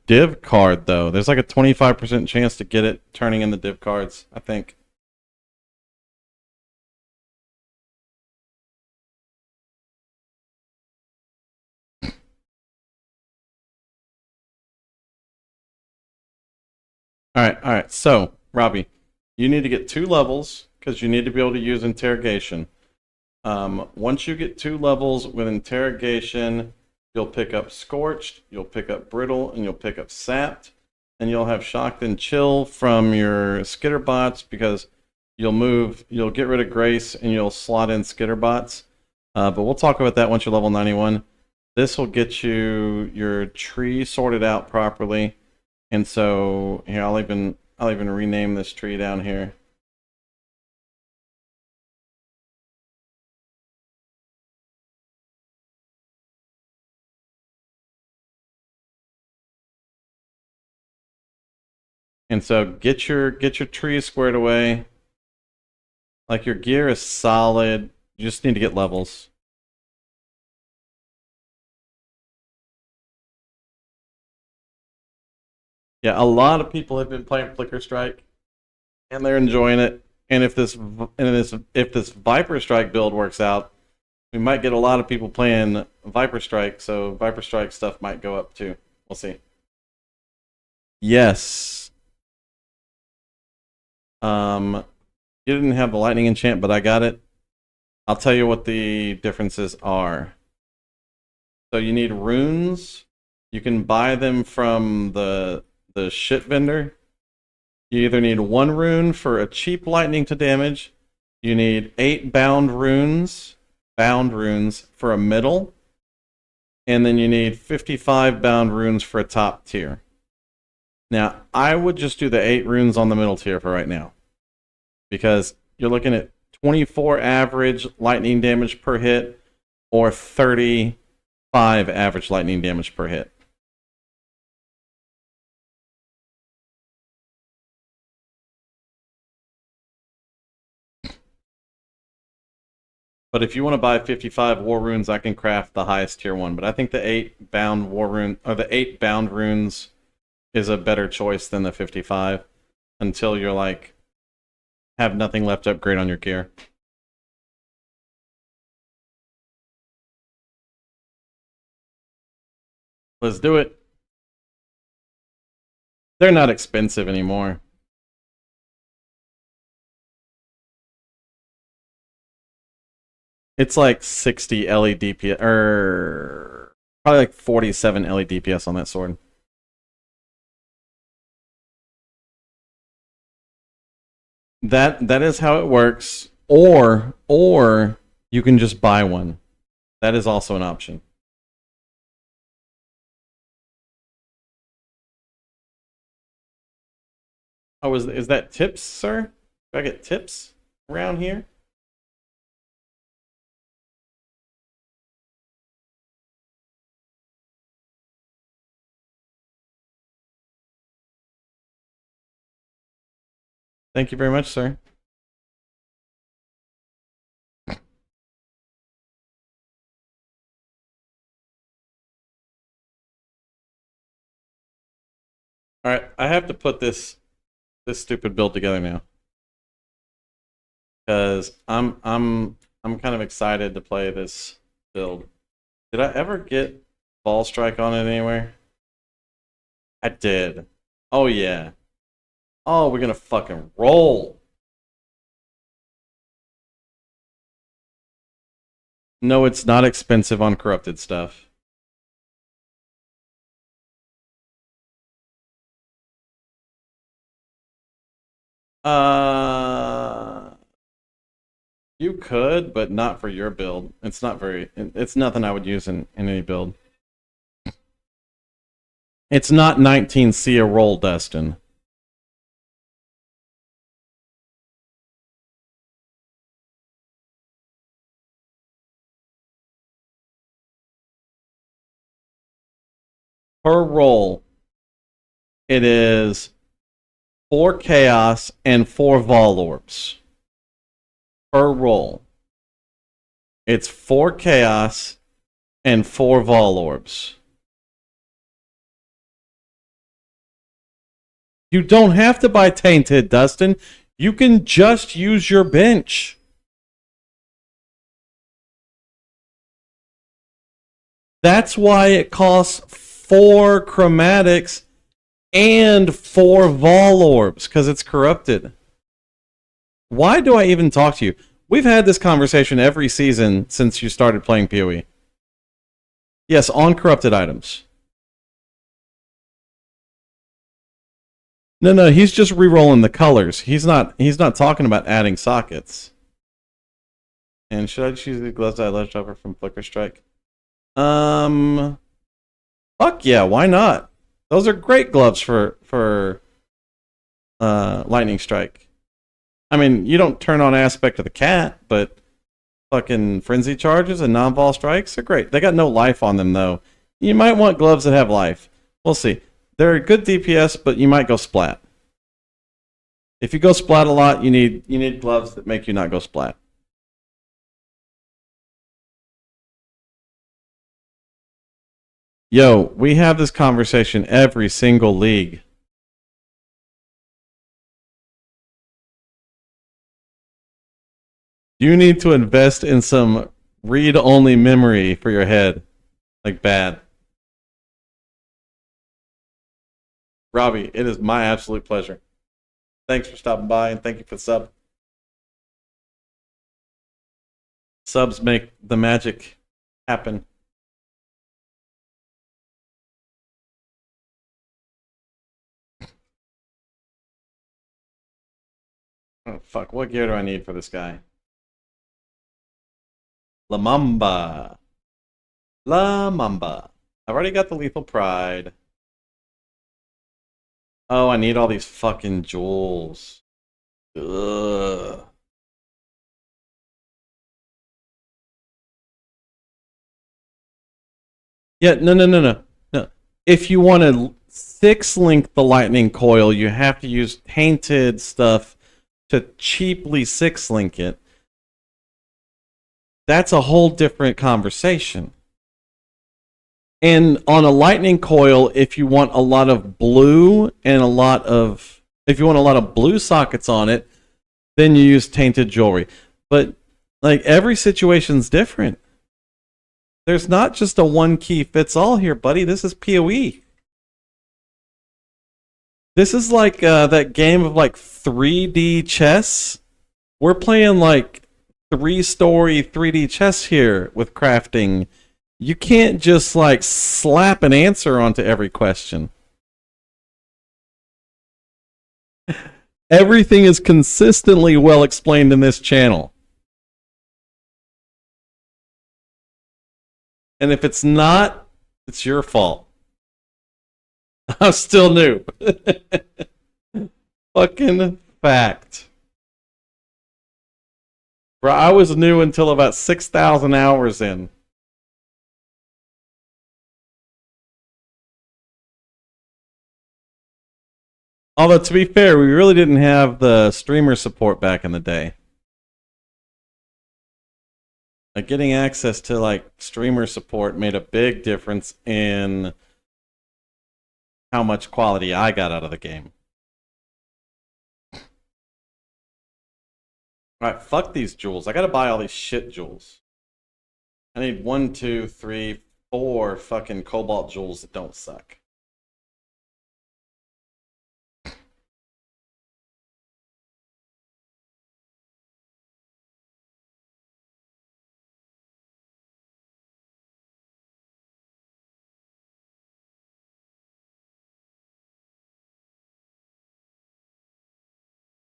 div card, though. There's like a 25% chance to get it turning in the div cards, I think. All right. So, Robbie, you need to get 2 levels because you need to be able to use interrogation. Once you get 2 levels with interrogation, you'll pick up Scorched, you'll pick up Brittle, and you'll pick up Sapped. And you'll have Shocked and Chill from your Skitter bots because you'll get rid of Grace and you'll slot in Skitter bots. But we'll talk about that once you're level 91. This will get you your tree sorted out properly. And so here, I'll even rename this tree down here. And so get your tree squared away. Like your gear is solid. You just need to get levels. Yeah, a lot of people have been playing Flicker Strike, and they're enjoying it. And if this Viper Strike build works out, we might get a lot of people playing Viper Strike. So Viper Strike stuff might go up too. We'll see. Yes. You didn't have the lightning enchant, but I got it. I'll tell you what the differences are. So you need runes. You can buy them from the shit vendor. You either need 1 rune for a cheap lightning to damage. You need 8 bound runes for a middle. And then you need 55 bound runes for a top tier. Now, I would just do the 8 runes on the middle tier for right now. Because you're looking at 24 average lightning damage per hit or 35 average lightning damage per hit. But if you want to buy 55 war runes, I can craft the highest tier one. But I think the 8 bound war rune or the 8 bound runes is a better choice than the 55 until you're like have nothing left to upgrade on your gear. Let's do it. They're not expensive anymore. It's like 60 LEDPS, or probably like 47 LEDPS on that sword. That is how it works. Or you can just buy one. That is also an option. Oh, is that tips, sir? Do I get tips around here? Thank you very much, sir. All right, I have to put this stupid build together now because I'm kind of excited to play this build. Did I ever get ball strike on it anywhere? I did. Oh yeah. Oh, we're gonna fucking roll. No, it's not expensive on corrupted stuff. You could, but not for your build. It's not very. It's nothing I would use in any build. It's not 19 see a roll, Dustin. Per roll, it is 4 chaos and 4 vol orbs. Per roll. It's 4 chaos and 4 vol orbs. You don't have to buy Tainted, Dustin. You can just use your bench. That's why it costs 4 chromatics and 4 Vol Orbs, because it's corrupted. Why do I even talk to you? We've had this conversation every season since you started playing PoE. Yes, on corrupted items. No, he's just re-rolling the colors. He's not talking about adding sockets. And should I just use the gloves I left over from Flicker Strike? Fuck yeah, why not? Those are great gloves for Lightning Strike. I mean, you don't turn on Aspect of the Cat, but fucking Frenzy Charges and non-vol strikes are great. They got no life on them, though. You might want gloves that have life. We'll see. They're a good DPS, but you might go splat. If you go splat a lot, you need gloves that make you not go splat. Yo, we have this conversation every single league. You need to invest in some read-only memory for your head. Like bad. Robbie, it is my absolute pleasure. Thanks for stopping by and thank you for the sub. Subs make the magic happen. Oh, fuck. What gear do I need for this guy? La Mamba. La Mamba. I've already got the Lethal Pride. Oh, I need all these fucking jewels. Ugh. Yeah, no. If you want to 6-link the lightning coil, you have to use tainted stuff to cheaply 6-link it. That's a whole different conversation. And on a lightning coil, if you want a lot of blue and if you want a lot of blue sockets on it, then you use tainted jewelry. But like every situation's different. There's not just a one key fits all here, buddy. This is PoE. This is like that game of like 3D chess. We're playing like 3-story 3D chess here with crafting. You can't just like slap an answer onto every question. Everything is consistently well explained in this channel. And if it's not, it's your fault. I'm still new. Fucking fact. Bro, I was new until about 6,000 hours in. Although, to be fair, we really didn't have the streamer support back in the day. Like, getting access to, like, streamer support made a big difference in how much quality I got out of the game. Alright, fuck these jewels. I gotta buy all these shit jewels. I need 1, 2, 3, 4 fucking cobalt jewels that don't suck.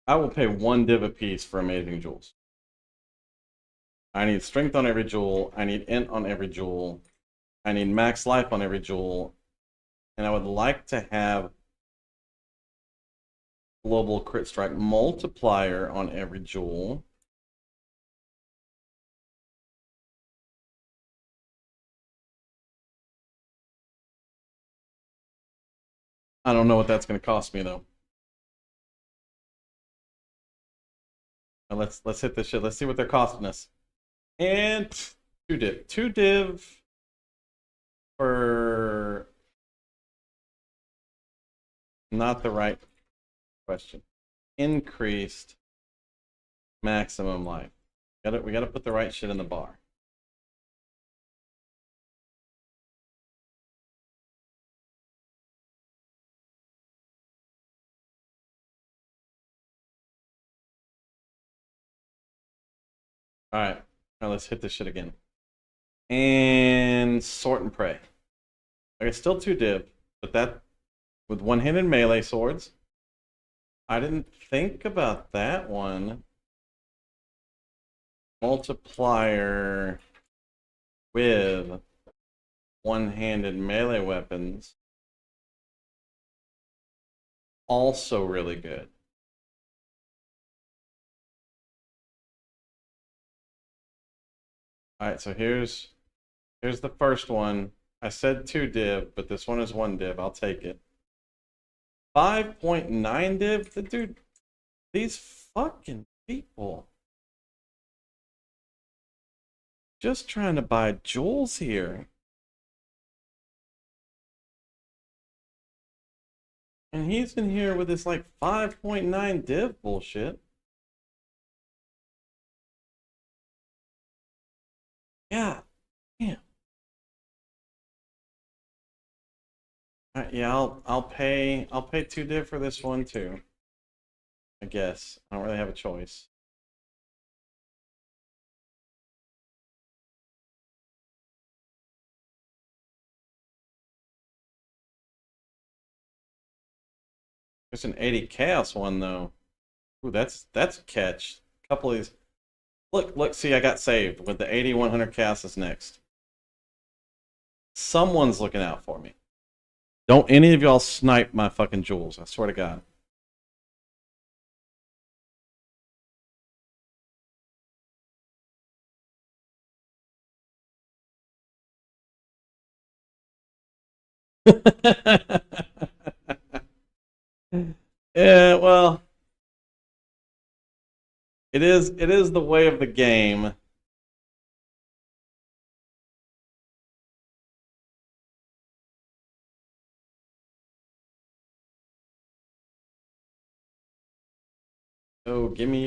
I will pay 1 div a piece for amazing jewels. I need strength on every jewel. I need int on every jewel. I need max life on every jewel. And I would like to have global crit strike multiplier on every jewel. I don't know what that's going to cost me though. Let's hit this shit. Let's see what they're costing us. And 2 div. 2 div for not the right question. Increased maximum life. We gotta put the right shit in the bar. All right, now let's hit this shit again. And sort and pray. Okay, still 2 div, but that with one-handed melee swords. I didn't think about that one. Multiplier with one-handed melee weapons. Also really good. All right, so here's the first one. I said 2 div, but this one is 1 div. I'll take it. 5.9 div? Dude, these fucking people. Just trying to buy jewels here. And he's in here with this like 5.9 div bullshit. Yeah. Damn. Yeah, I'll pay 2 div for this one too. I guess. I don't really have a choice. There's an 80 chaos one though. Ooh, that's a catch. A couple of these. Look, see, I got saved with the 80 100 chaos is next. Someone's looking out for me. Don't any of y'all snipe my fucking jewels, I swear to God. Yeah, well, it is the way of the game. Oh, give me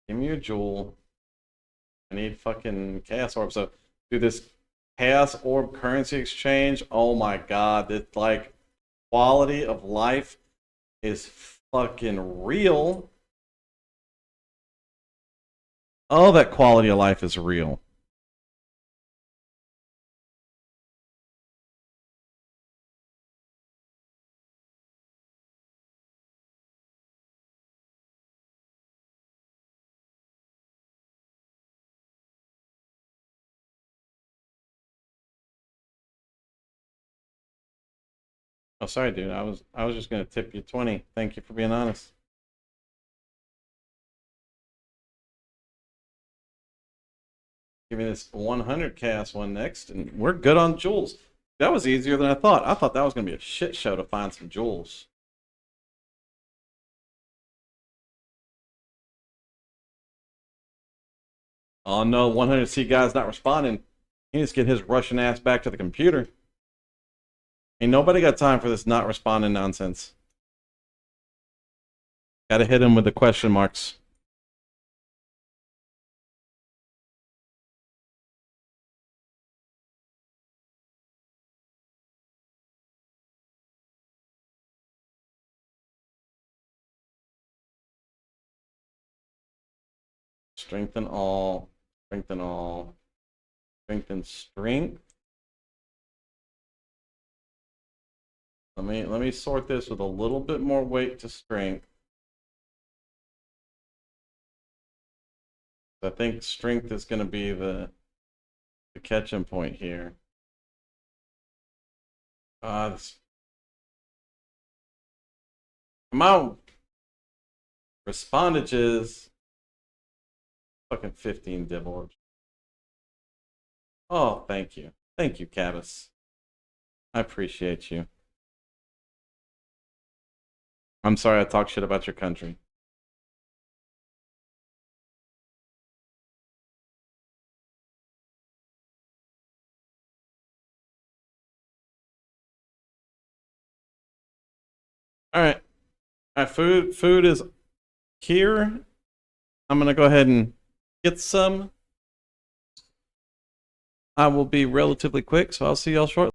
your jewel. I need fucking chaos orb. So do this chaos orb currency exchange. Oh my god, it's like quality of life is fucking real. Oh, that quality of life is real. Oh, sorry, dude. I was just gonna tip you 20. Thank you for being honest. Give me this 100 chaos one next, and we're good on jewels. That was easier than I thought. I thought that was gonna be a shit show to find some jewels. Oh no, 100C guy's not responding. He needs to get his Russian ass back to the computer. Ain't nobody got time for this not responding nonsense. Gotta hit him with the question marks. Strengthen all. Strengthen all. Strengthen strength. Let me sort this with a little bit more weight to strength. I think strength is going to be the catch-in point here. Come on. Respondages. Fucking 15 div orbs. Oh, thank you. Thank you, Caddis. I appreciate you. I'm sorry I talked shit about your country. All right. All right, food is here. I'm gonna go ahead and get some. I will be relatively quick, so I'll see y'all shortly.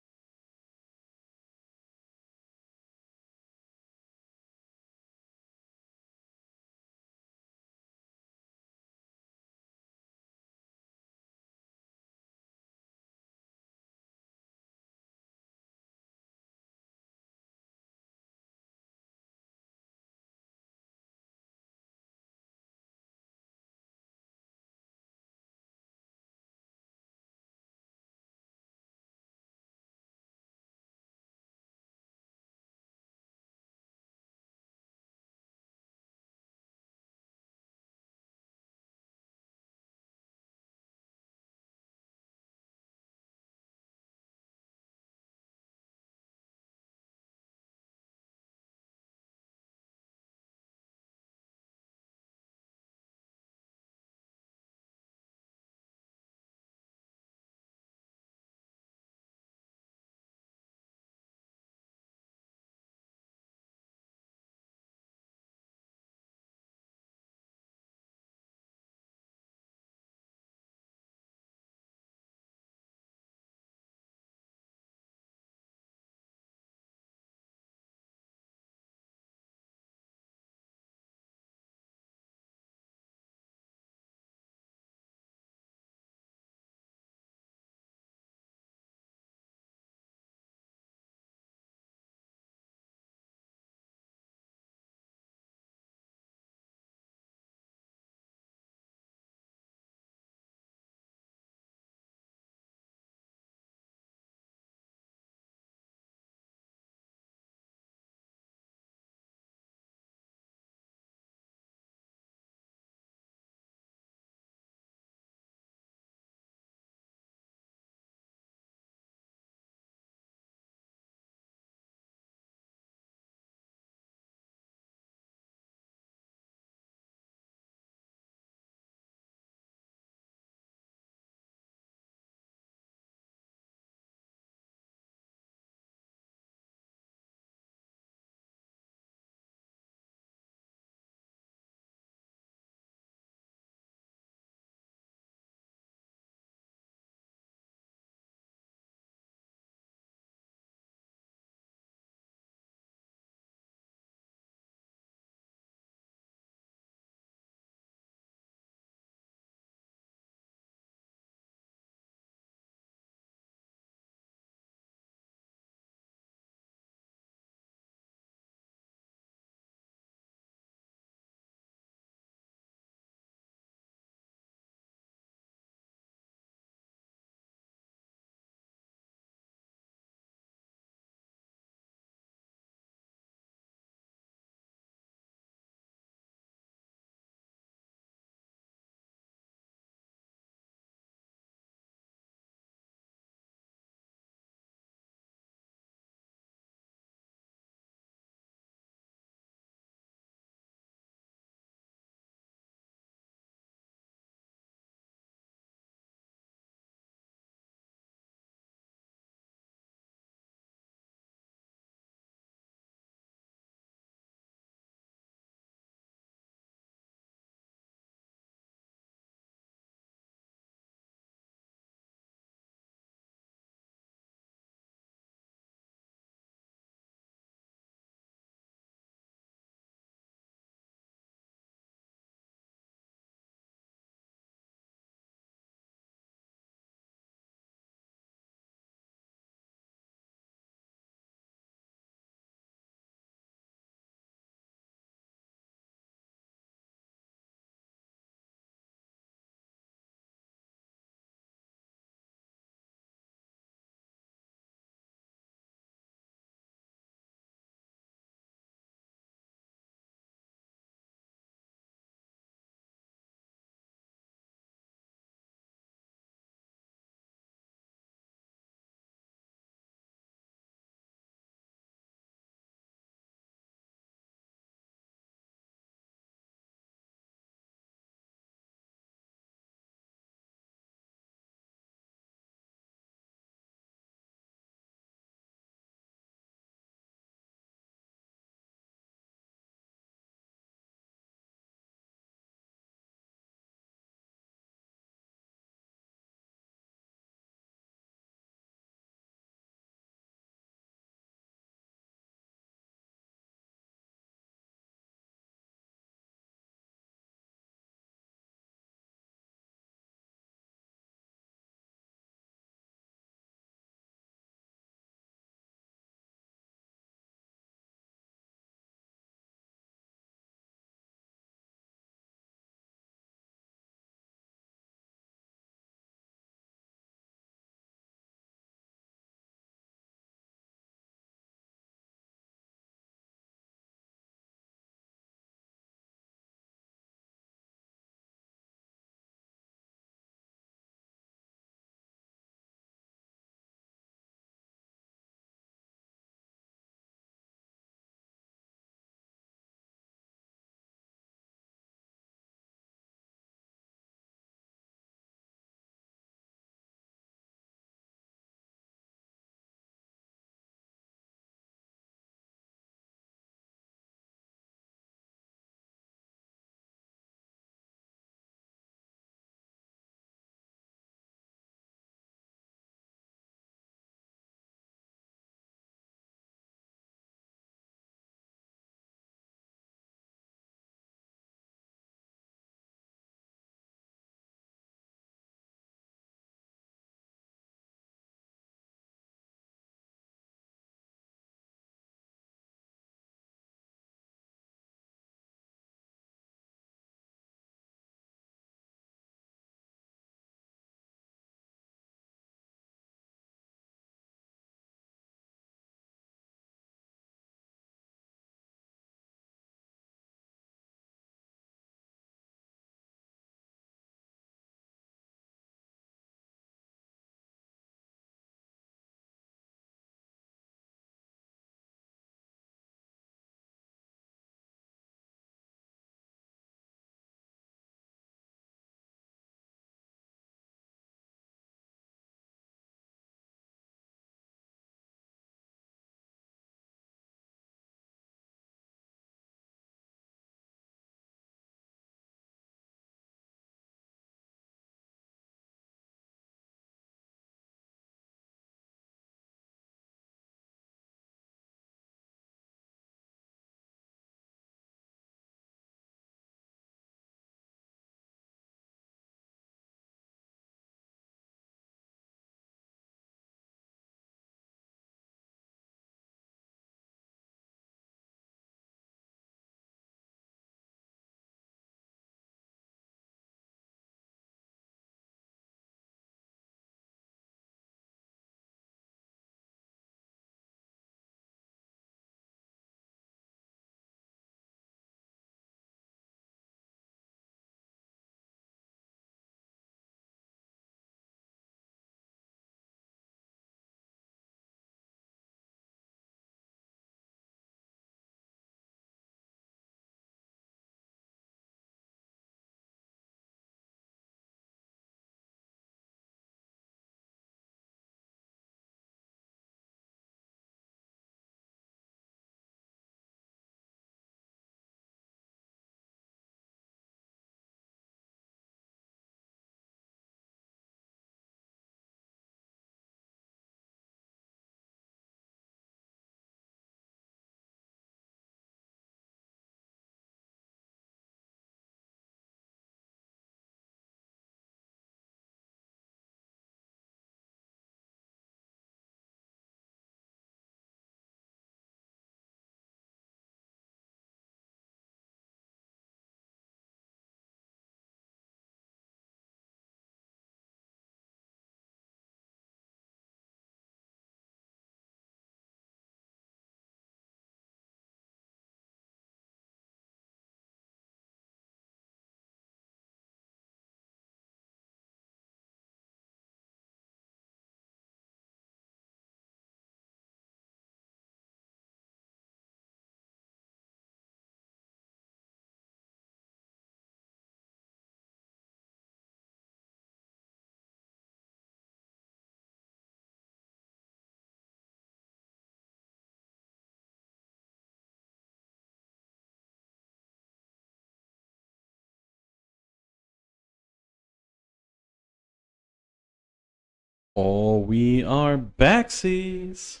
Oh, we are backsies.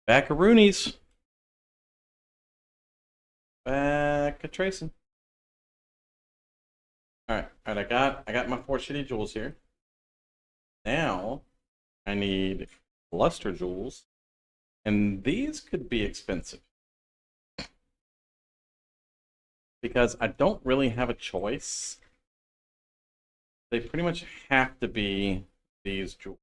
Backaroonies. Back a tracing. Alright, I got my 4 shitty jewels here. Now I need luster jewels. And these could be expensive. Because I don't really have a choice. They pretty much have to be these jewels.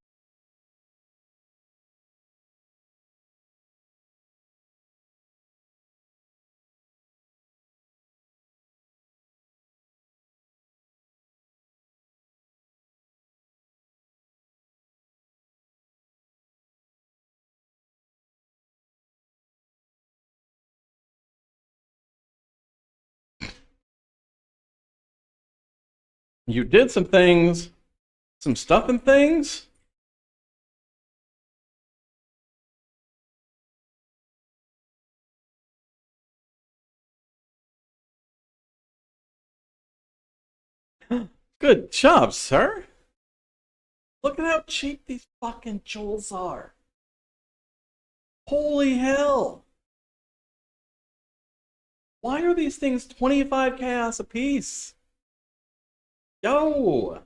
You did some things, some stuff and things. Good job, sir. Look at how cheap these fucking jewels are. Holy hell. Why are these things 25 chaos a piece? Yo.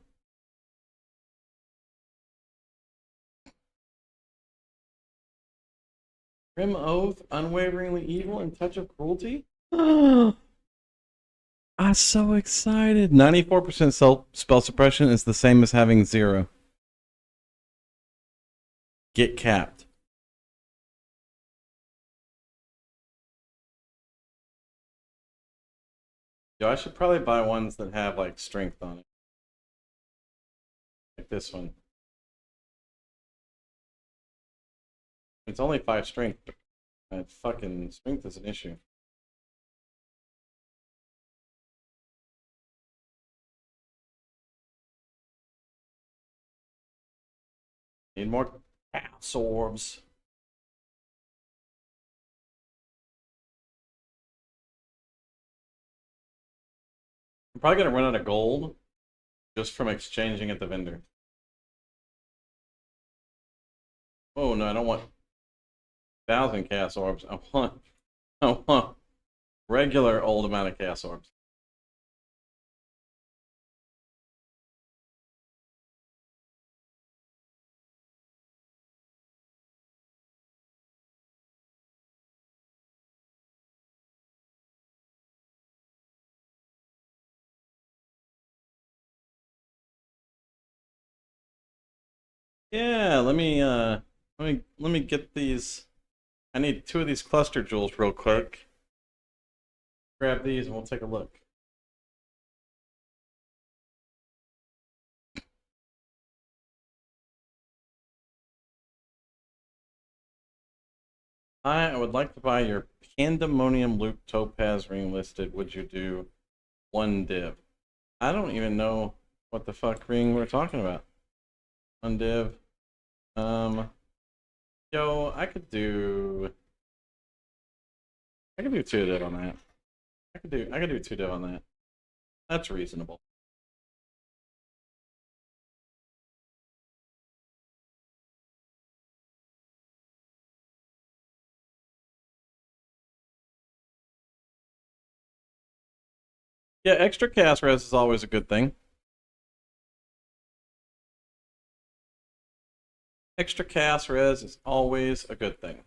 Grim Oath, Unwaveringly Evil, and Touch of Cruelty? I'm so excited. 94% spell suppression is the same as having 0. Get capped. Yo, I should probably buy ones that have like strength on it. Like this one. It's only 5 strength, but fucking strength is an issue. Need more chaos orbs. I'm probably gonna run out of gold just from exchanging at the vendor. Oh no, I don't want 1,000 chaos orbs. I want regular old amount of chaos orbs. Yeah, let me get these. I need 2 of these cluster jewels real quick. Grab these and we'll take a look. I would like to buy your Pandemonium Loop Topaz ring listed. Would you do 1 div? I don't even know what the fuck ring we're talking about. 1 div. Yo, I could do 2 div on that. I could do 2 div on that. That's reasonable. Yeah, extra cast res is always a good thing. Extra cast res is always a good thing.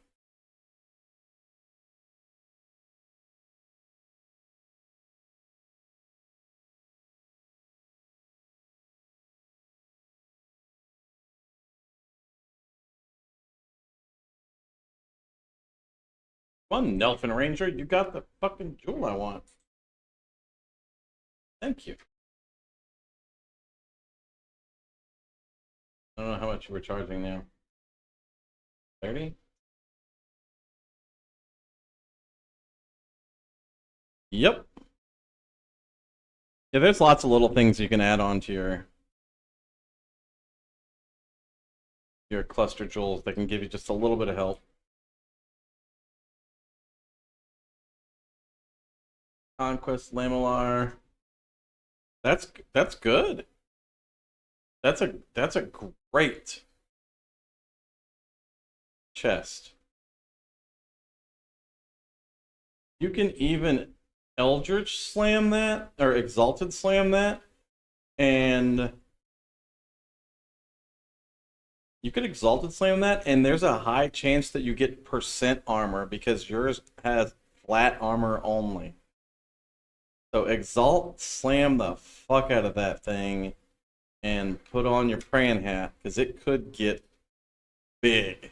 Fun, Nelfin Ranger. You got the fucking jewel I want. Thank you. I don't know how much you were charging now. 30? Yep. Yeah, there's lots of little things you can add on to your cluster jewels that can give you just a little bit of help. Conquest Lamellar. That's good. That's a great chest. You can even Eldritch Slam that or Exalted Slam that, and you could Exalted Slam that, and there's a high chance that you get percent armor because yours has flat armor only. So Exalt Slam the fuck out of that thing and put on your praying hat because it could get big.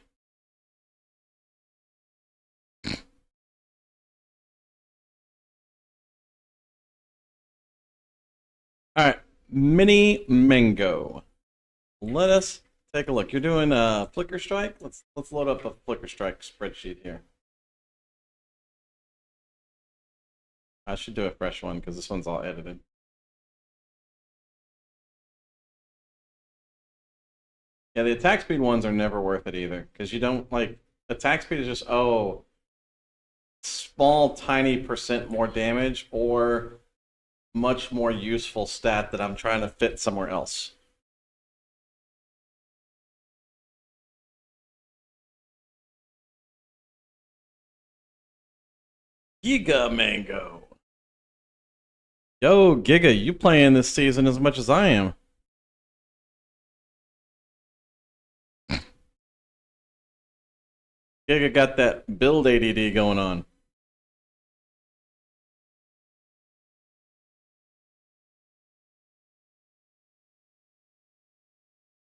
All right, Mini Mango. Let us take a look. You're doing a Flicker Strike. Let's load up a Flicker Strike spreadsheet here. I should do a fresh one because this one's all edited. Yeah, the attack speed ones are never worth it either because you don't like attack speed is just small tiny percent more damage or much more useful stat that I'm trying to fit somewhere else. Giga Mango. Yo, Giga, you playing this season as much as I am. Giga got that build ADD going on.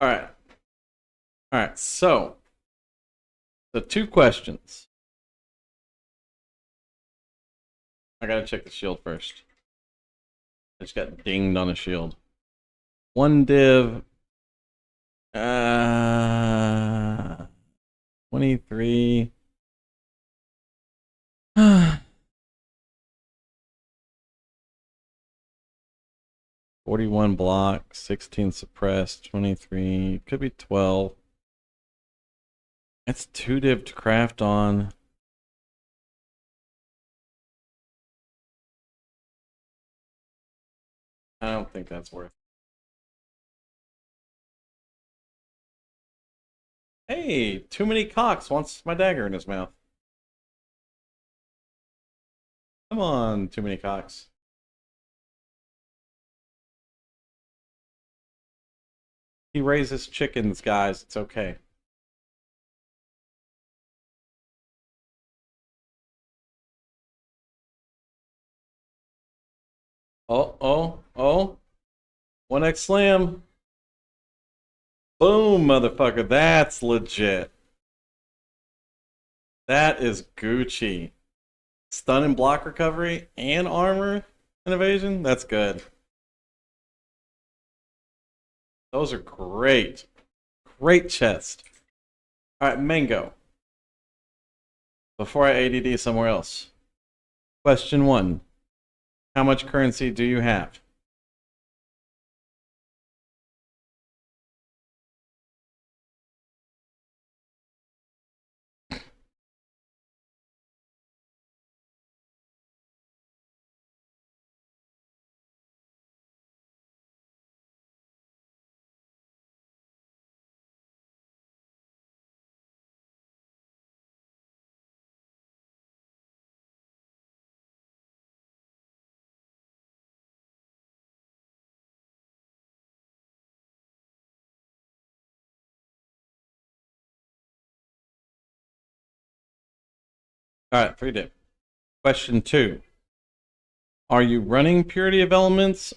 All right. All right. So, the two questions. I gotta check the shield first. I just got dinged on a shield. One div. 23. 41 block, 16 suppressed, 23. Could be 12. That's 2 div to craft on. I don't think that's worth it. Hey, Too Many Cocks wants my dagger in his mouth. Come on, Too Many Cocks. He raises chickens, guys. It's okay. Oh. 1x slam. Boom, motherfucker. That's legit. That is Gucci. Stun and block recovery and armor and evasion. That's good. Those are great. Great chest. All right, Mango. Before I ADD somewhere else. Question 1. How much currency do you have? All right, 3 dip. Question 2. Are you running Purity of Elements,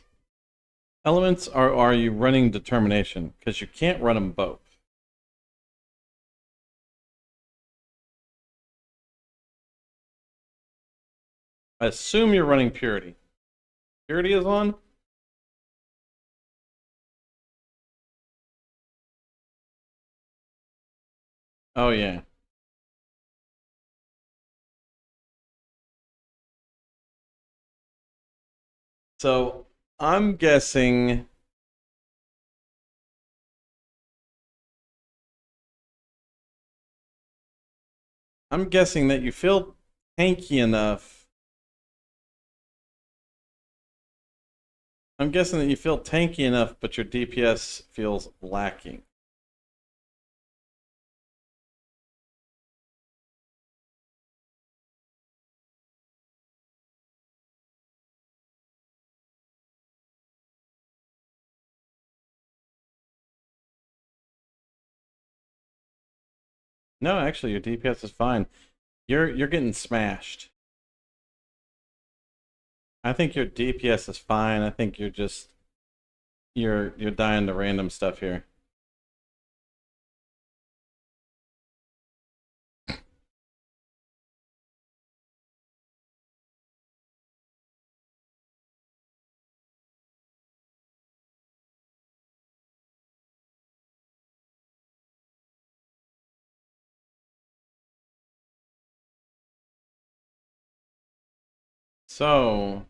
or are you running Determination? Because you can't run them both. I assume you're running Purity. Purity is on? Oh, yeah. So, I'm guessing... I'm guessing that you feel tanky enough I'm guessing that you feel tanky enough, but your DPS feels lacking. No, actually, your DPS is fine. You're getting smashed. I think your DPS is fine. I think you're dying to random stuff here. So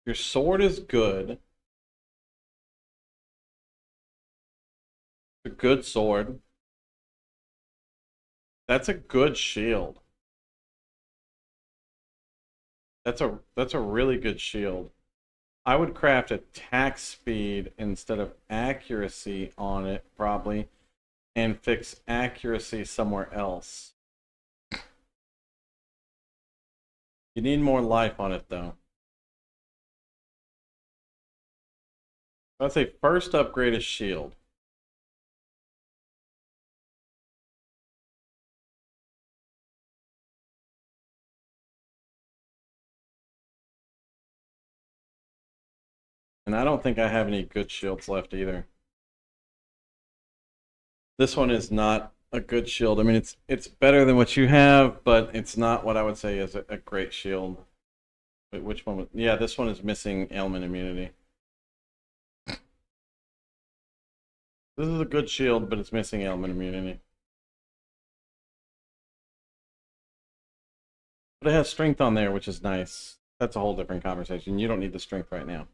your sword is good. A good sword. That's a good shield. That's a really good shield. I would craft attack speed instead of accuracy on it, probably, and fix accuracy somewhere else. You need more life on it, though. I'd say first upgrade is shield. And I don't think I have any good shields left either. This one is not a good shield. I mean, it's better than what you have, but it's not what I would say is a great shield. Wait, which one was? Yeah, this one is missing ailment immunity. This is a good shield, but it's missing ailment immunity. But it has strength on there, which is nice. That's a whole different conversation. You don't need the strength right now.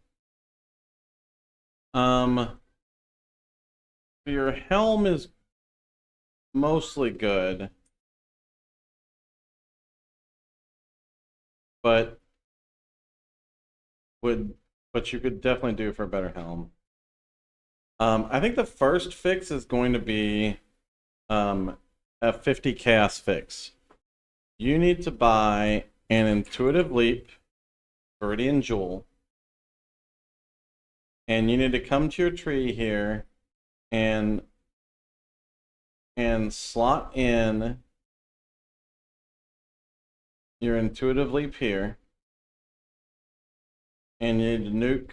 Your helm is mostly good, but you could definitely do for a better helm. I think the first fix is going to be a 50 chaos fix. You need to buy an intuitive leap, Viridian Jewel, and you need to come to your tree here and slot in your intuitive leap here, and you need to nuke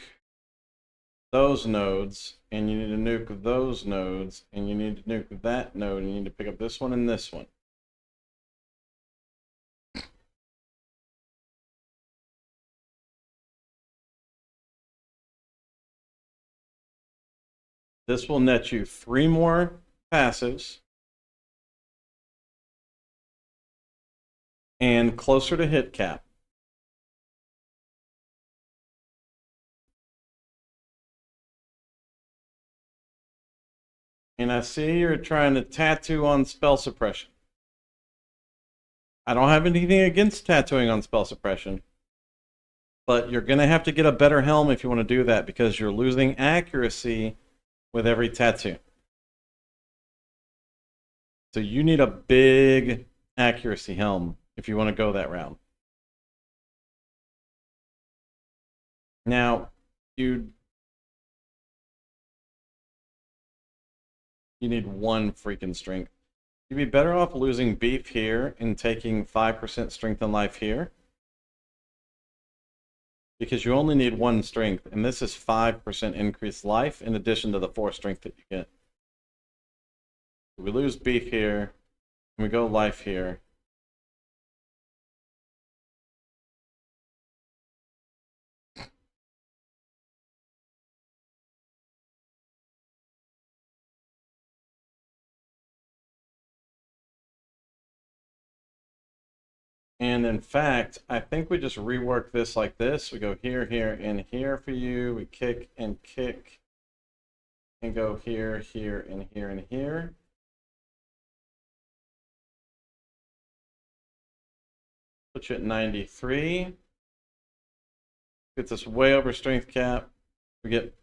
those nodes, and you need to nuke those nodes, and you need to nuke that node, and you need to pick up this one and this one. This will net you 3 more passives and closer to hit cap. And I see you're trying to tattoo on spell suppression. I don't have anything against tattooing on spell suppression, but you're going to have to get a better helm if you want to do that, because you're losing accuracy with every tattoo. So you need a big accuracy helm if you want to go that route. Now, you need 1 freaking strength. You'd be better off losing beef here and taking 5% strength and life here, because you only need 1 strength, and this is 5% increased life in addition to the 4 strength that you get. We lose beef here, and we go life here. And in fact, I think we just rework this like this. We go here, here, and here for you. We kick, and go here, here, and here, and here. Put you at 93. Gets us way over strength cap. We get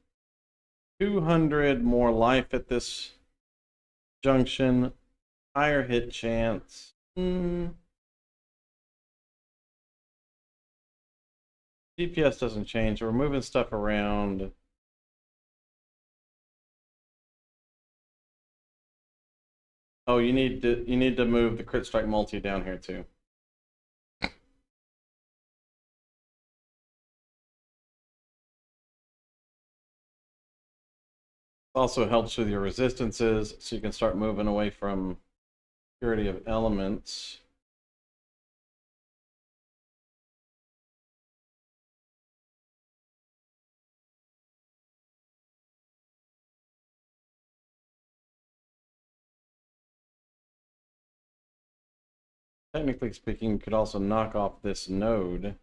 200 more life at this junction. Higher hit chance. DPS doesn't change. We're moving stuff around. Oh, you need to move the crit strike multi down here too. Also helps with your resistances, so you can start moving away from purity of elements. Technically speaking, you could also knock off this node,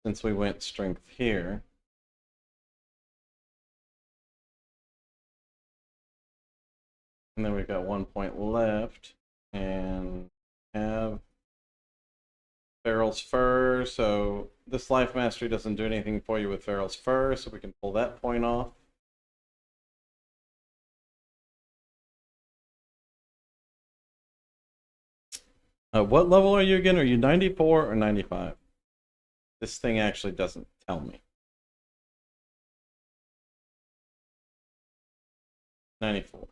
since we went strength here. And then we've got 1 point left, and have Feral's Fur, so this Life Mastery doesn't do anything for you with Feral's Fur, so we can pull that point off. What level are you again? Are you 94 or 95? This thing actually doesn't tell me. 94.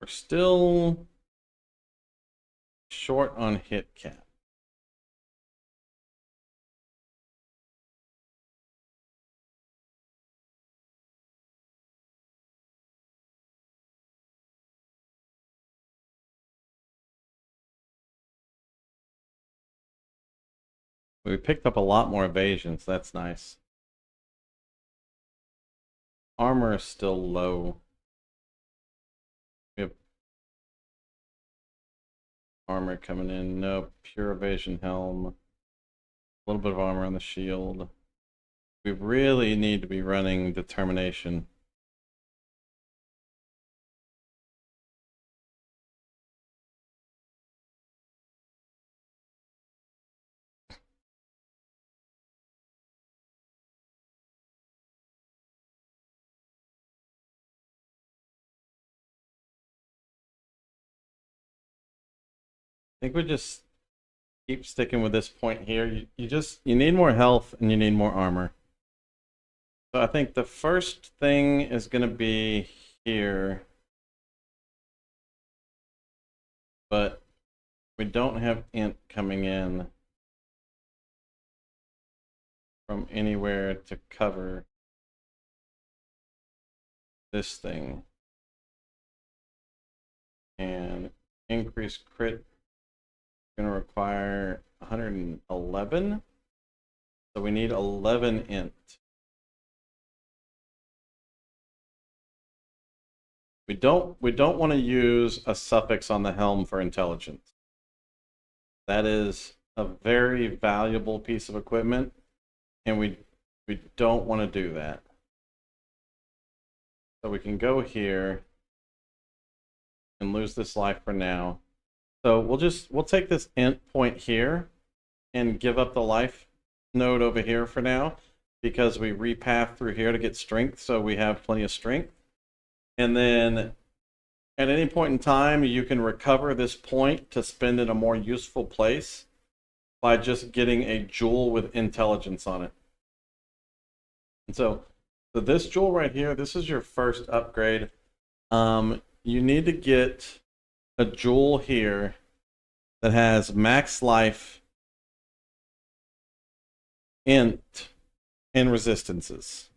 We're still short on hit cap. We picked up a lot more evasions. That's nice. Armor is still low. We have armor coming in. No, pure evasion helm. A little bit of armor on the shield. We really need to be running determination. I think we just keep sticking with this point here. You need more health and you need more armor. So I think the first thing is going to be here. But we don't have int coming in from anywhere to cover this thing. And increase crit going to require 111. So we need 11 int. We don't want to use a suffix on the helm for intelligence. That is a very valuable piece of equipment, and we don't want to do that. So we can go here and lose this life for now. So we'll take this int point here and give up the life node over here for now, because we repath through here to get strength, so we have plenty of strength. And then at any point in time, you can recover this point to spend in a more useful place by just getting a jewel with intelligence on it. And so this jewel right here, this is your first upgrade. You need to get a jewel here that has max life, int, and resistances.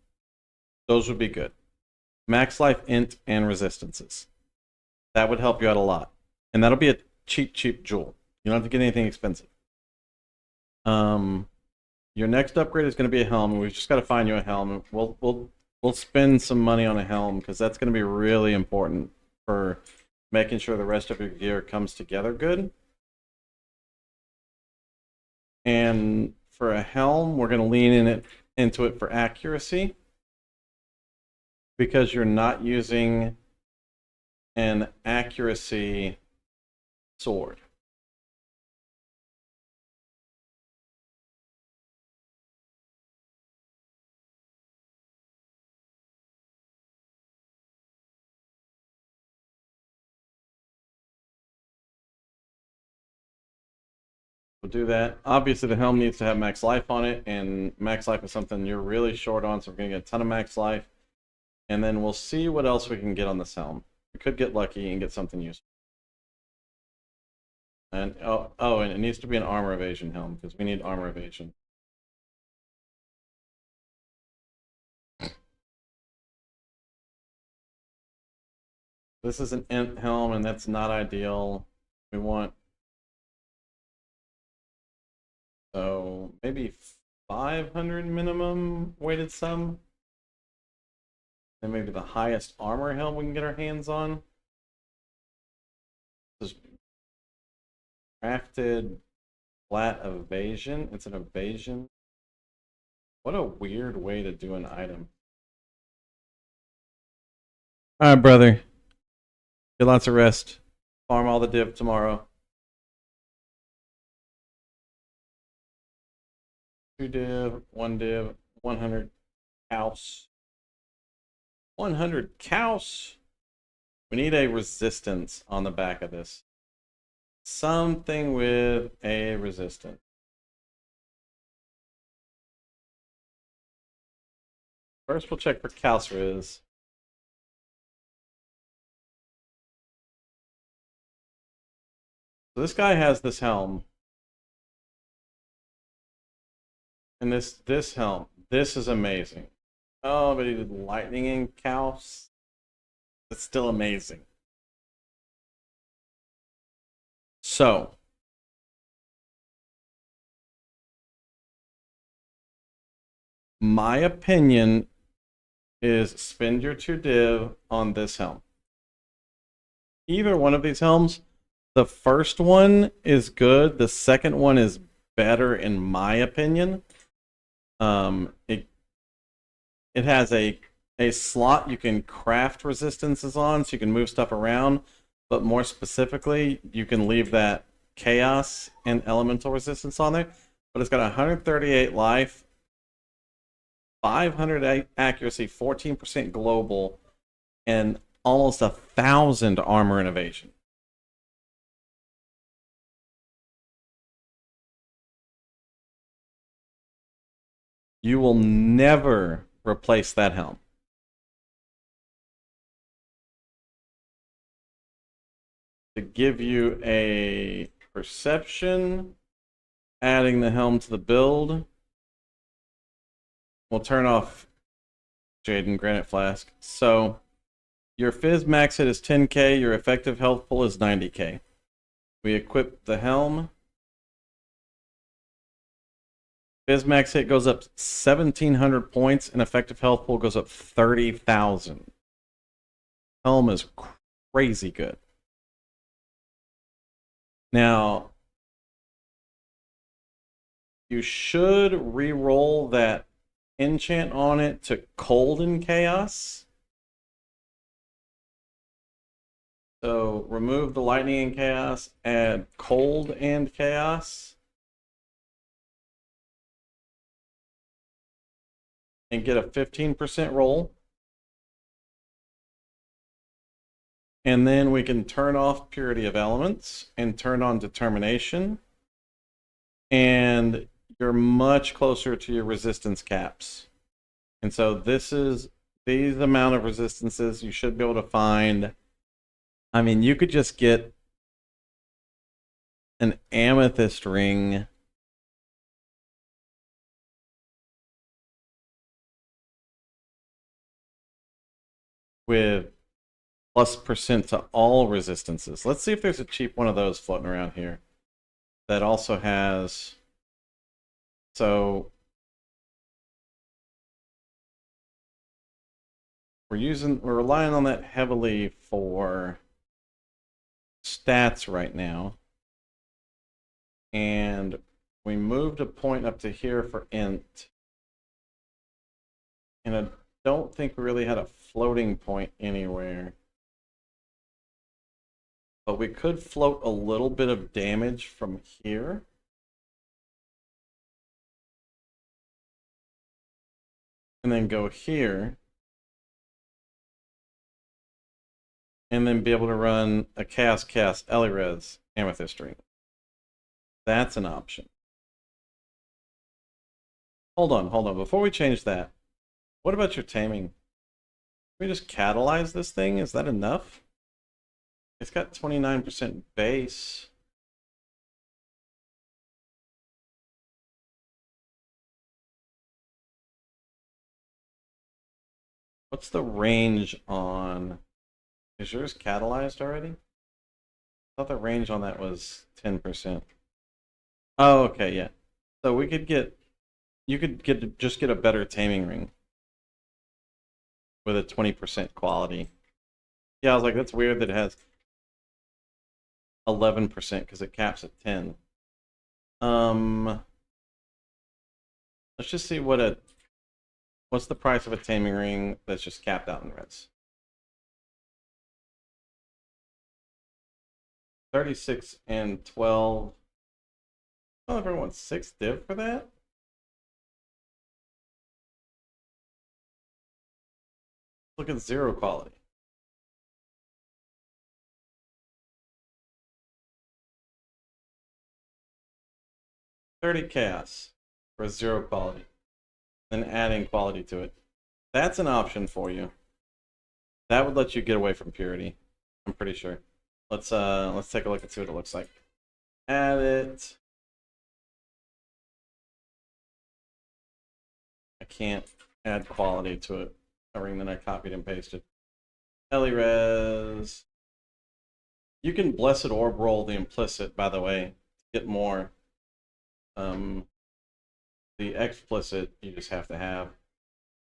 Those would be good. Max life, int, and resistances. That would help you out a lot. And that'll be a cheap jewel. You don't have to get anything expensive. Your next upgrade is going to be a helm. We've just got to find you a helm. We'll spend some money on a helm, because that's going to be really important for making sure the rest of your gear comes together good. And for a helm, we're going to lean into it for accuracy. because you're not using an accuracy sword. We'll do that. Obviously, the helm needs to have max life on it, and max life is something you're really short on, so we're going to get a ton of max life. And then we'll see what else we can get on this helm. We could get lucky and get something useful. And and it needs to be an armor evasion helm, because we need armor evasion. This is an Ent helm, and that's not ideal. We want... So, maybe 500 minimum weighted sum. And maybe the highest armor helm we can get our hands on. This is crafted flat evasion. It's an evasion. What a weird way to do an item. Alright, brother. Get lots of rest. Farm all the div tomorrow. 2 div, 1 div, 100 cows. 100 cows! We need a resistance on the back of this. Something with a resistance. First, we'll check for Calceriz. So this guy has this helm. And this helm. This is amazing. Oh, but he did lightning in Caos. It's still amazing. So. My opinion is spend your 2 div on this helm. Either one of these helms. The first one is good. The second one is better in my opinion. It has a slot you can craft resistances on, so you can move stuff around, but more specifically, you can leave that chaos and elemental resistance on there. But it's got 138 life, 500 accuracy, 14% global, and almost 1,000 armor and evasion. You will never replace that helm. To give you a perception, adding the helm to the build, we'll turn off Jade and Granite Flask. So your Fizz max hit is 10k, your effective health pull is 90k. We equip the helm. Fizz max hit goes up 1,700 points, and effective health pool goes up 30,000. Helm is crazy good. Now, you should re-roll that enchant on it to Cold and Chaos. So remove the Lightning and Chaos, add Cold and Chaos. And get a 15% roll. And then we can turn off Purity of Elements and turn on Determination. And you're much closer to your resistance caps. And so this is these amount of resistances you should be able to find. I mean, you could just get an amethyst ring with +% to all resistances. Let's see if there's a cheap one of those floating around here that also has... So we're relying on that heavily for stats right now. And we moved a point up to here for int. And don't think we really had a floating point anywhere. But we could float a little bit of damage from here. And then go here. And then be able to run a cast Exiles Amethyst Ring. That's an option. Hold on. Before we change that, what about your taming? Can we just catalyze this thing? Is that enough? It's got 29% base. What's the range on... Is yours catalyzed already? I thought the range on that was 10%. Oh, okay, yeah. So we could get... You could just get a better taming ring. With a 20% quality. Yeah, I was like, that's weird that it has 11% because it caps at 10. Let's just see what's the price of a taming ring that's just capped out in reds. 36 and 12. Oh, everyone wants 6 div for that? Look at 0 quality. $30 chaos for 0 quality. Then adding quality to it. That's an option for you. That would let you get away from purity. I'm pretty sure. Let's take a look and see what it looks like. Add it. I can't add quality to a ring that I copied and pasted. Exiles. You can Blessed Orb roll the implicit, by the way, to get more. The explicit you just have to have.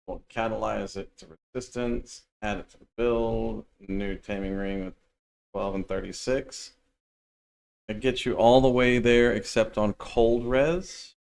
We'll catalyze it to resistance, add it to the build, new taming ring with 12 and 36. It gets you all the way there except on cold res.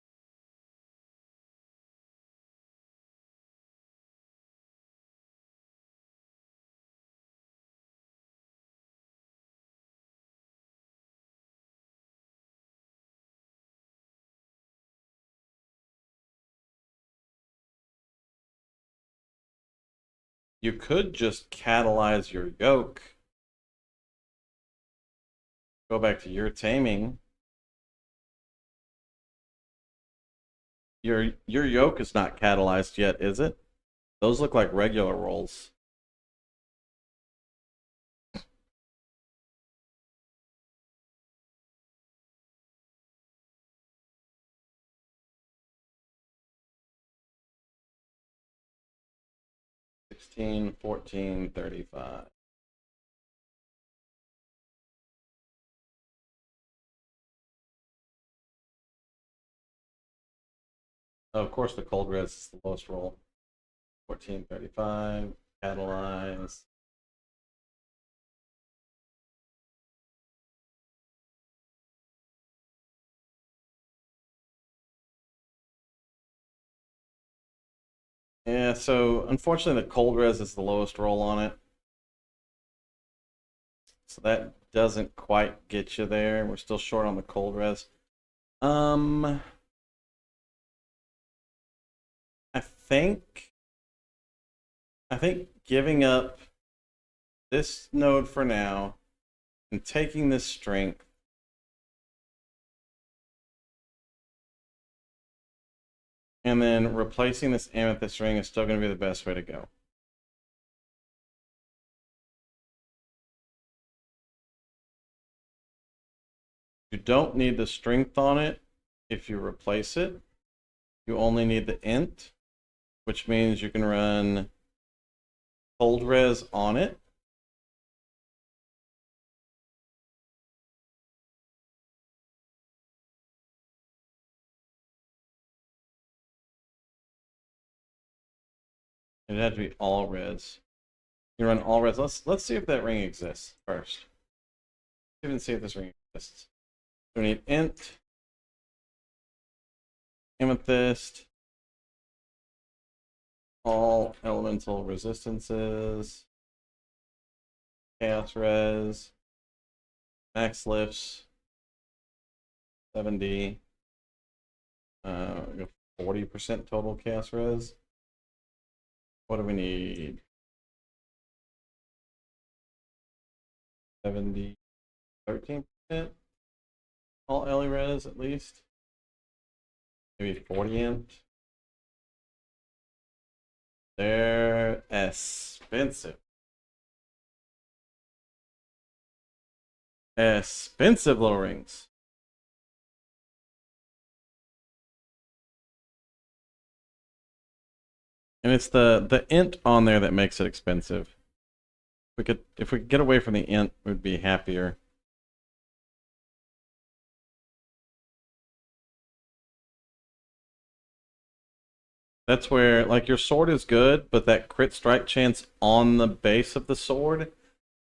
You could just catalyze your yoke. Go back to your taming. Your yoke is not catalyzed yet, is it? Those look like regular rolls. $16, $14, $35. Oh, of course, the cold res is the lowest roll. $14.35. Catalyze. Yeah, so unfortunately the cold res is the lowest roll on it. So that doesn't quite get you there. We're still short on the cold res. I think giving up this node for now and taking this strength and then replacing this amethyst ring is still going to be the best way to go. You don't need the strength on it if you replace it. You only need the int, which means you can run cold res on it. It had to be all res. You run all res. Let's see if that ring exists first. Let's even see if this ring exists. So we need int, amethyst, all elemental resistances, chaos res, max lifts, 70, 40% total chaos res. What do we need? 70, 13%? All Ellie res at least. Maybe 40 int. They're expensive. Expensive little rings. And it's the int on there that makes it expensive. If we could get away from the int, we'd be happier. That's where, like, your sword is good, but that crit strike chance on the base of the sword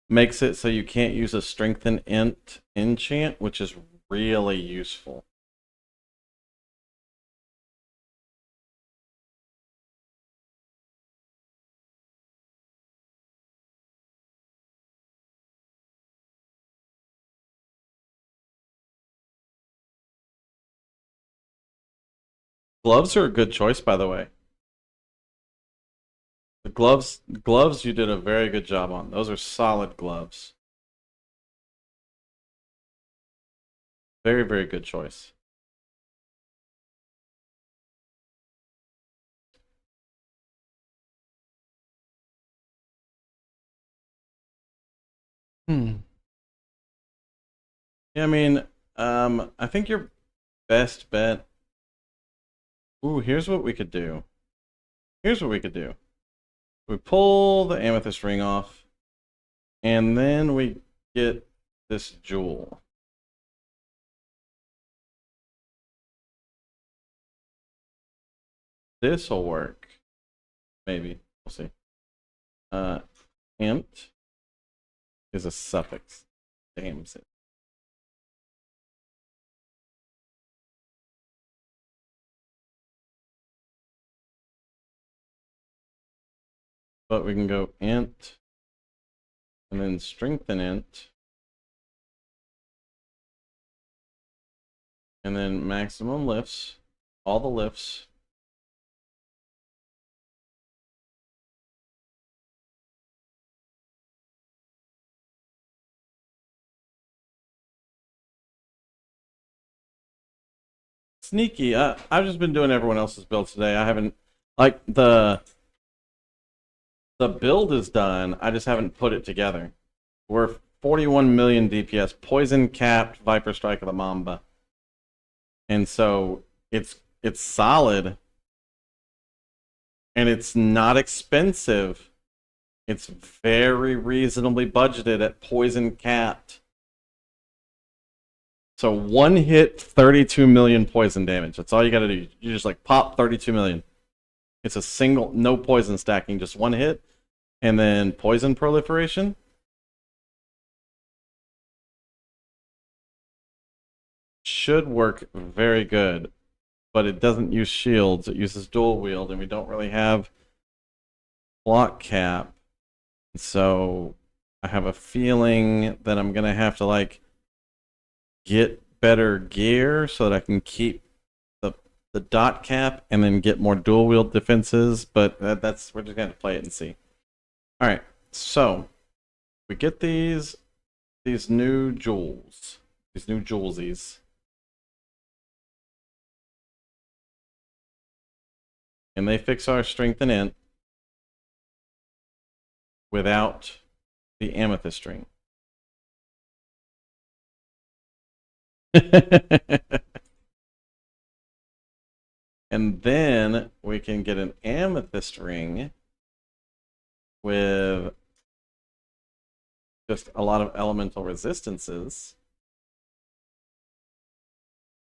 makes it so you can't use a strengthen int enchant, which is really useful. Gloves are a good choice, by the way. The gloves you did a very good job on. Those are solid gloves. Very, very good choice. Yeah, I mean, I think your best bet. Ooh, here's what we could do. Here's what we could do. We pull the amethyst ring off, and then we get this jewel. This'll work. Maybe. We'll see. Int is a suffix. Damn it. But we can go int and then strengthen int and then maximum lifts, all the lifts. Sneaky. I've just been doing everyone else's builds today. I haven't, like, the build is done. I just haven't put it together. We're 41 million DPS, poison capped Viper Strike of the Mamba, and so it's solid, and it's not expensive. It's very reasonably budgeted at poison capped. So one hit, 32 million poison damage. That's all you gotta do. You just like pop 32 million. It's a single, no poison stacking, just one hit. And then poison proliferation. Should work very good. But it doesn't use shields. It uses dual wield, and we don't really have block cap. So I have a feeling that I'm gonna have to like get better gear so that I can keep the dot cap and then get more dual wield defenses, but that's we're just gonna play it and see. All right, so we get these new jewels, these new jewelsies, and they fix our strength and int without the amethyst ring. And then we can get an amethyst ring with just a lot of elemental resistances.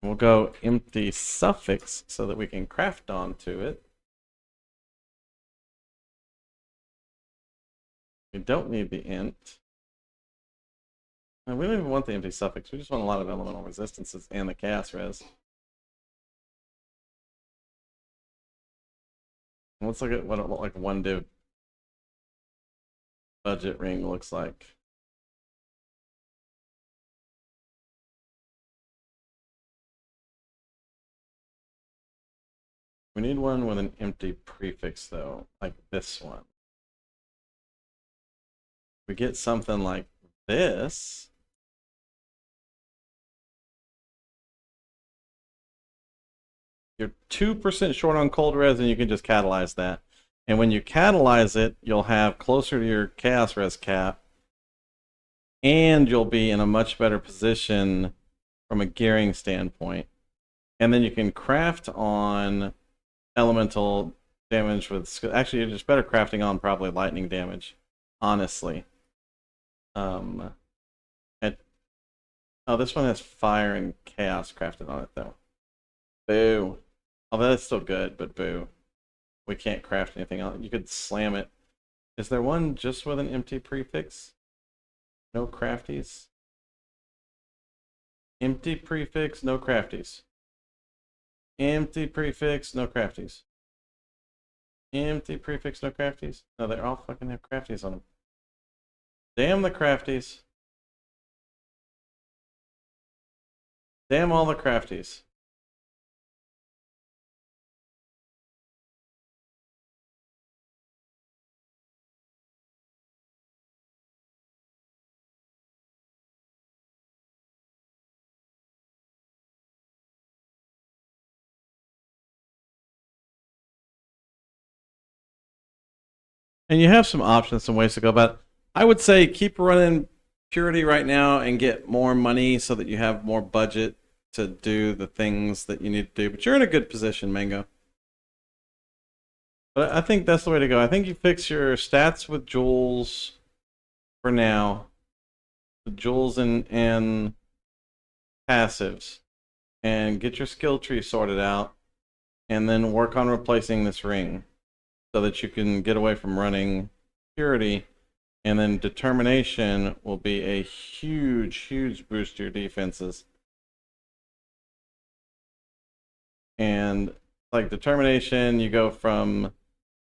We'll go empty suffix so that we can craft onto it. We don't need the int. And we don't even want the empty suffix. We just want a lot of elemental resistances and the chaos res. Let's look at what it like one div budget ring looks like. We need one with an empty prefix though, like this one. We get something like this. You're 2% short on cold res, and you can just catalyze that. And when you catalyze it, you'll have closer to your chaos res cap, and you'll be in a much better position from a gearing standpoint. And then you can craft on elemental damage with. Actually, you're just better crafting on probably lightning damage, honestly. And, oh, this one has fire and chaos crafted on it though. Boo. Although that's still good, but boo. We can't craft anything on it. You could slam it. Is there one just with an empty prefix? No crafties? Empty prefix, no crafties. Empty prefix, no crafties. Empty prefix, no crafties. No, they all fucking have crafties on them. Damn the crafties. Damn all the crafties. And you have some options, some ways to go about it. I would say keep running Purity right now and get more money so that you have more budget to do the things that you need to do. But you're in a good position, Mango. But I think that's the way to go. I think you fix your stats with jewels for now. The jewels and passives. And get your skill tree sorted out. And then work on replacing this ring so that you can get away from running Purity. And then Determination will be a huge, huge boost to your defenses. And like Determination, you go from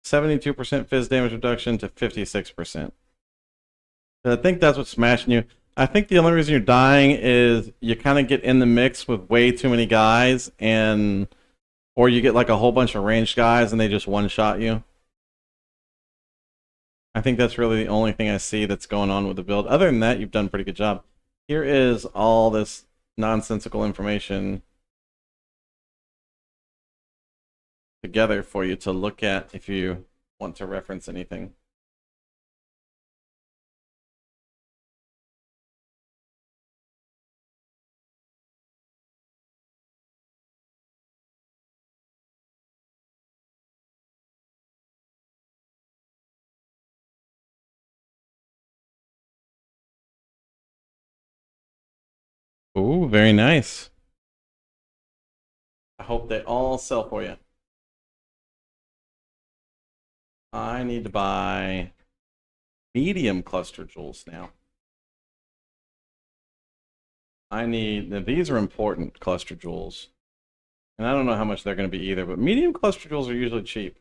72% phys damage reduction to 56%. I think that's what's smashing you. I think the only reason you're dying is you kind of get in the mix with way too many guys, and or you get like a whole bunch of ranged guys and they just one-shot you. I think that's really the only thing I see that's going on with the build. Other than that, you've done a pretty good job. Here is all this nonsensical information together for you to look at if you want to reference anything. Ooh, very nice. I hope they all sell for you. I need to buy medium cluster jewels now. I need, now these are important cluster jewels. And I don't know how much they're going to be either, but medium cluster jewels are usually cheap.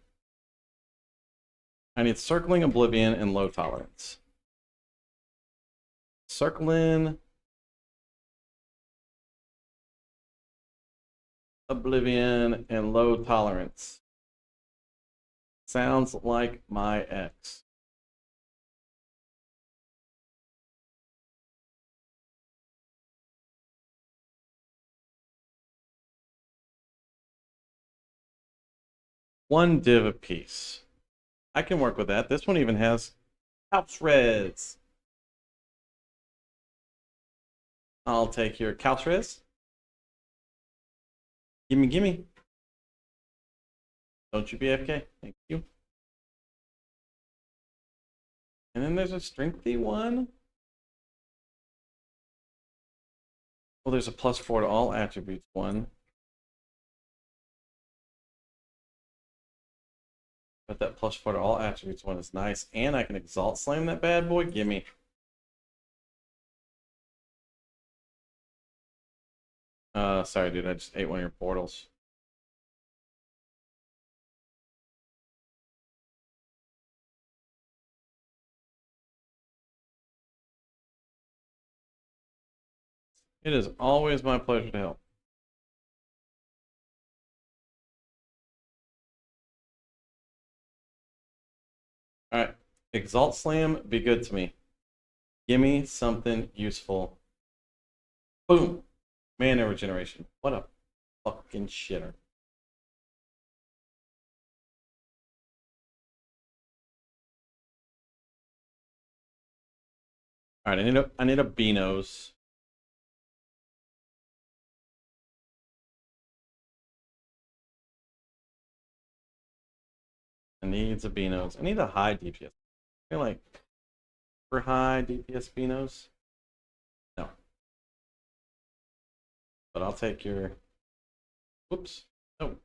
I need Circling Oblivion and Low Tolerance. Circling Oblivion and Low Tolerance. Sounds like my ex. One div apiece. I can work with that. This one even has Calps Reds. I'll take your Calps Reds. Gimme, gimme. Don't you be AFK. Thank you. And then there's a strengthy one. Well, there's a +4 to all attributes one. But that +4 to all attributes one is nice. And I can Exalt Slam that bad boy. Gimme. Sorry, dude. I just ate one of your portals. It is always my pleasure to help. All right. Exalt Slam, be good to me. Give me something useful. Boom. Mana regeneration. What a fucking shitter. All right, I need a Beanos. I need a Beanos. I need a high DPS. I feel like for high DPS Beanos. No. But I'll take your. Whoops. No.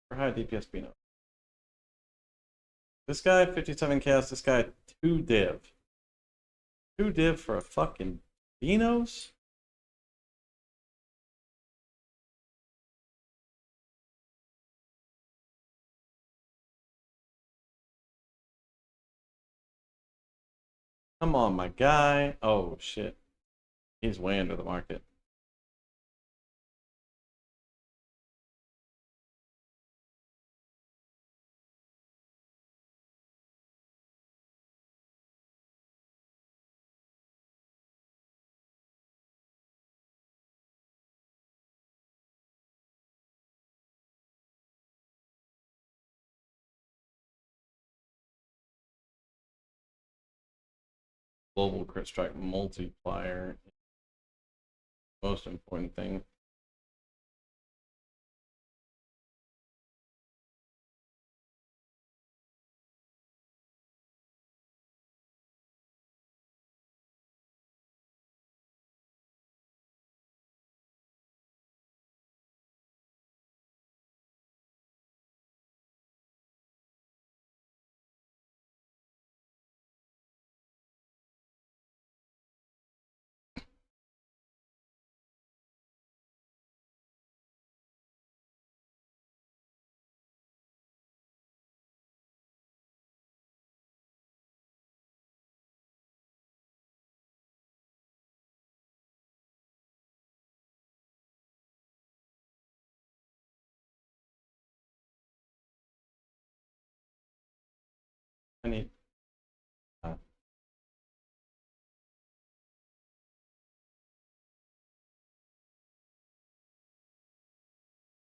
For high DPS Beanos. This guy 57 cast. This guy 2 div. 2 div for a fucking Beanos. Come on, my guy. Oh shit. He's way under the market. Global crit strike multiplier. Most important thing. I need